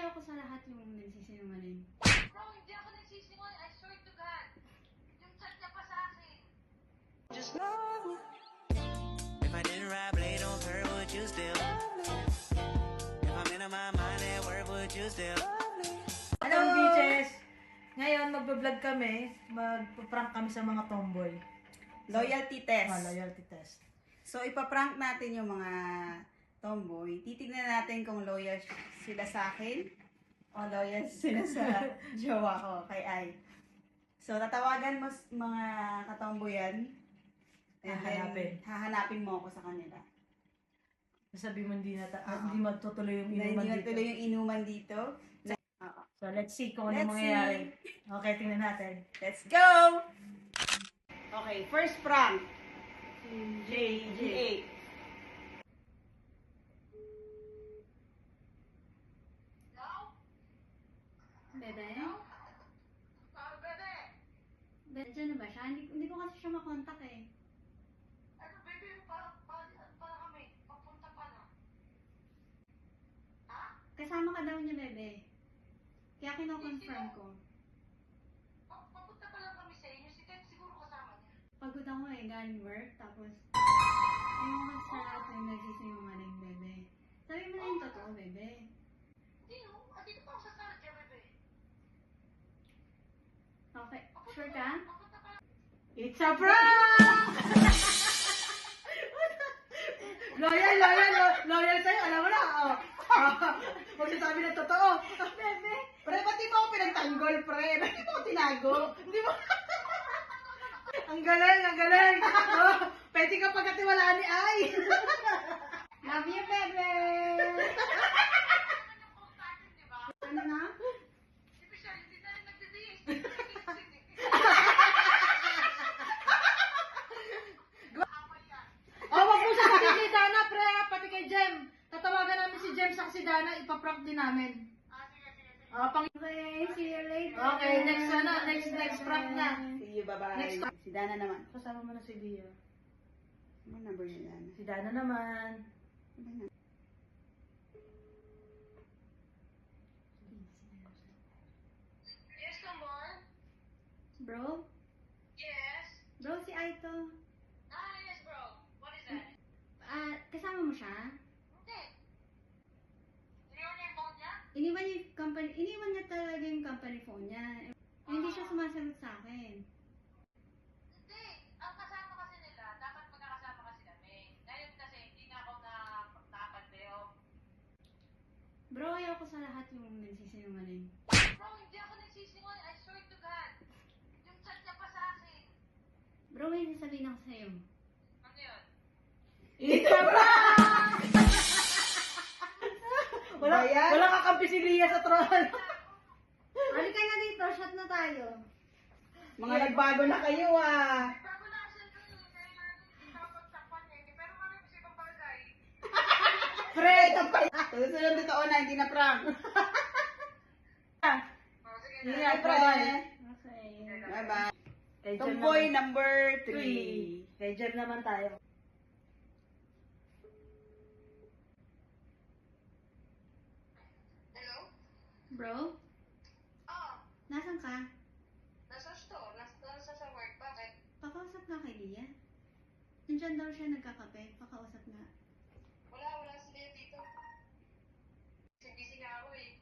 ayoko sa lahat yung nagsisinungaling. Bro, hindi ako nagsisinungaling. I swear to God. Yung chat niya pa sa akin. Just love me. If I didn't ride blade on her, would you still love me? If I'm in my mind at work, would you still love me? Hello, bitches! Ngayon, magbablog kami. Magpa-prank kami sa mga tomboy. Loyalty test. Loyalty test. So, ipaprank natin yung mga tomboy. Titignan natin kung loyal sila sa akin o loyal sila sa jowa ko, kay Ai. So, tatawagan mo mga katomboyan. And then, hahanapin mo ako sa kanila. Sabi mo hindi matutuloy yung Na inuman hindi dito. matuloy yung inuman dito. Oo. So, let's see kung Let's ano mangyayari. Okay, tingnan natin. Let's go! Okay, first prank. JG8. No? Bebe? Bebe. Bebe, dyan na ba siya? Hindi ko kasi siya makontak eh. Ano, bebe, para kami. Papunta pa na. Ha? Kasama ka daw niya, Bebe. Kaya kino-confirm ko. Papunta pa lang kami sa inyo. Si Ted siguro kasama niya. Pagod ako eh, galing work. Tapos, ayun ko sa lahat yung nagsisinungaling, Bebe. Sabi mo na yung totoo, Bebe. Hindi, no? Dito pa ako sa Sarja, bebe. Okay, sure ka? Papunta pa lang. It's a prank! Loyal sa'yo. Alam mo na. Huwag sasabi ng totoo. Bebe! Pre, ba't di mo ako pinagtanggol, pre? Ba't di mo ako tinago? Di mo... Ang galing. Pwede ka pagkatiwalaan ni Ai. Love you, Bebe! Ano na? Special, hindi na rin nagdi-DS. Wag mo sasabihin kay Dana, pre, pati kay Jem. Tatawagan namin si Jem sa si Dana, ipaprank din namin. Okay, see you later. Okay, next prank na. See you, bye-bye. Next time. Si Dana naman. Kasama mo na si Dia. Ano number niya yan? Si Dana naman. Yes, come on. Bro? Yes. Bro, si Aito. Yes, bro. What is that? Kasama mo siya? Hindi. Iniwan niya yung phone niya? Iniwan niya talaga yung company phone niya. Hindi siya sumasagot sa akin. Hindi. Ang kasama kasi nila, dapat magkakasama kasi kami. Ngayon kasi hindi na ako nakapagdeo. Bro, ayoko sa lahat yung nagsisinungaling. Bro, hindi ako nagsisinungaling. I swear to God. Yung chat niya pa sa akin. Bro, may sasabihin ako sa'yo. Ano yun? Wala kakampi si Lia sa troll. Halika na dito, shot na tayo. Mga nagbago na kayo ah. Bago na siya dun. Kaya nga hindi nakapagtakpan niya. Pero marami sa ibang bagay. Pre, ito pa. Susunod dito na, hindi na prank. Sige na. Ingat, pre. Okay. Bye-bye. Kay Jem Tomboy naman. number 3. 3. Kay Jem naman tayo. Hello? Bro, Oh, nasan ka? nasa store. Nasa sa work. Bakit? Pakausap nga kay Lia. Nandyan daw siya nagkakape. Pakausap nga. Wala sila dito. Busy nga ako eh.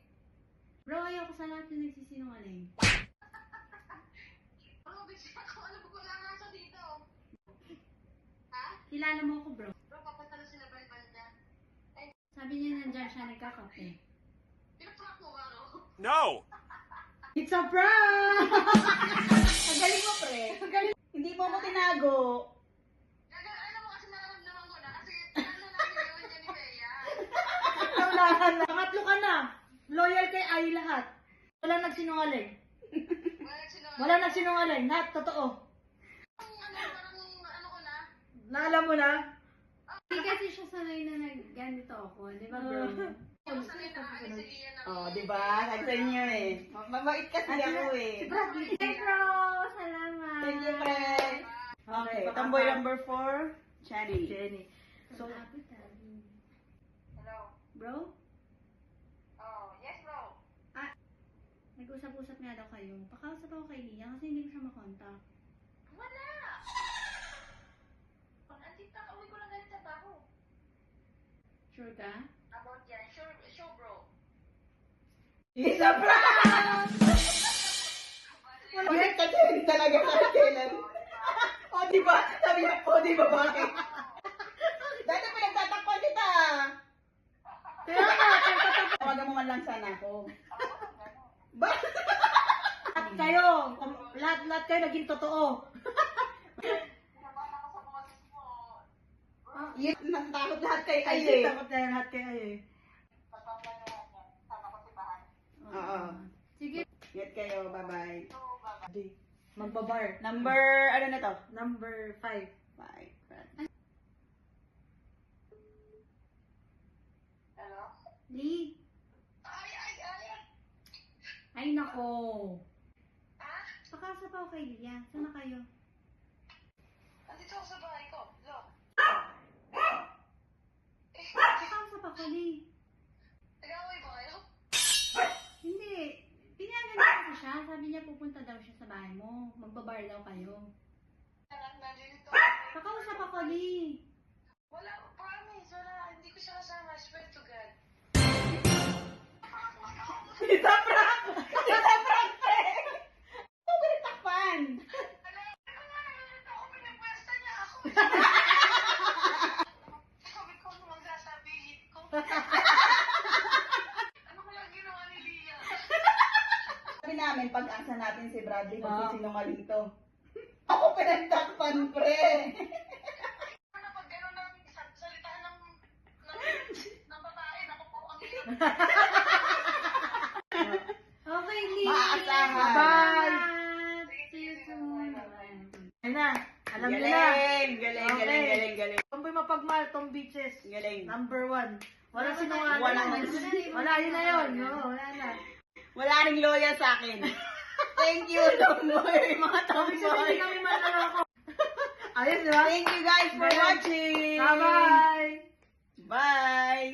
Bro, ayoko sa lahat yung nagsisinungaling. Ano, busy ako. Alam mo, wala nga siya dito. Ha? Kilala mo ako, bro. Bro, papunta na sila banda. Sabi niya nandyan siya nagkakape. Pinaprank mo ba ako? No! It's a prank! Ang galing mo, pre. Hindi mo mo tinago. Alam mo kasi nararamdaman ko na. Kasi ano namin yun dyan ni Bea. Taulahan na. Pangatlo ka na. Loyal kay Ai lahat. Wala nagsinungaling. Wala nagsinungaling. Lahat totoo. Parang ano ko na. Naalam mo na? Hindi kasi siya sanay na nag-ganito ako. Di ba, bro? Yung sanay na akin si Ian na. Oh, di ba? Sabi sa inyo eh. Mabait kasi ako eh. Hey, bro! Salamat! Thank you, pre. Okay, tomboy number 4, Chani. Jenny. So, lapit ah. Hello? Bro? Oh, yes bro. Nag-usap-usap nga daw kayo. Pakausap ako kay Lia kasi hindi ko siya makontak. Wala! Pag andito ka, uwi ko lang galit sa baho. Sure ka? About yan, sure bro. Isa prank! Ulit kasi hindi talaga kahit kailan. O, diba? Sabi niya, o, diba bakit? Dati pinagtatakpan kita. Kaya nga, Tawagan mo man lang sana ako. Ba? Lahat kayo, lahat kayo naging totoo. Yun, natatakot lahat kay Ay eh. Takot na lahat kayo eh. Oo. sige. Ingat kayo, bye-bye. Magbabar. Number, ano na to? Number 5. 5. Hello? Lee. Ay! Ay, nako. Ha? Pakausap ako kay Lia. Saan na kayo? Andito ako sa bahay ko. Lo. Pakausap ako, Lee. Nag-away ba kayo? Hindi. Pinayagan niya kasi siya. Sabi niya pupunta daw siya sa bahay mo. Magbabar daw kayo. Nandito. Pakausap ako, Lee. Wala, promise. Wala. Hindi ko siya kasama. I swear to God. Isa prank! Isa prank, pre! Ano ba takpan? Ako, pinagpwesta niya ako. Sabi ko, ano magsasabihin ko? Ano kaya ginawa ni Lia? Sabi namin, pag-asa natin si Bradley kung Ah. sinungaling to. Ako pinagtakpan, pre! Ano pag gano'n ng salitahan ng babae, naku po, ang hirap. Okay, Lee. Maaasahan. Bye. See you soon. Ayun na, alam niyo na. Galing. Okay. Tomboy mapagmahal, Tom Beaches. Galing. Number 1. Wala sinungaling. Wala. Wala, yun na yun. No, wala na. Wala ring loyal sa akin. Thank you, Tomboy. Mga Sabi Tomboy. hindi kami manloloko. Ayos, di ba? Thank you guys for Galing. watching. Bye-bye! Bye.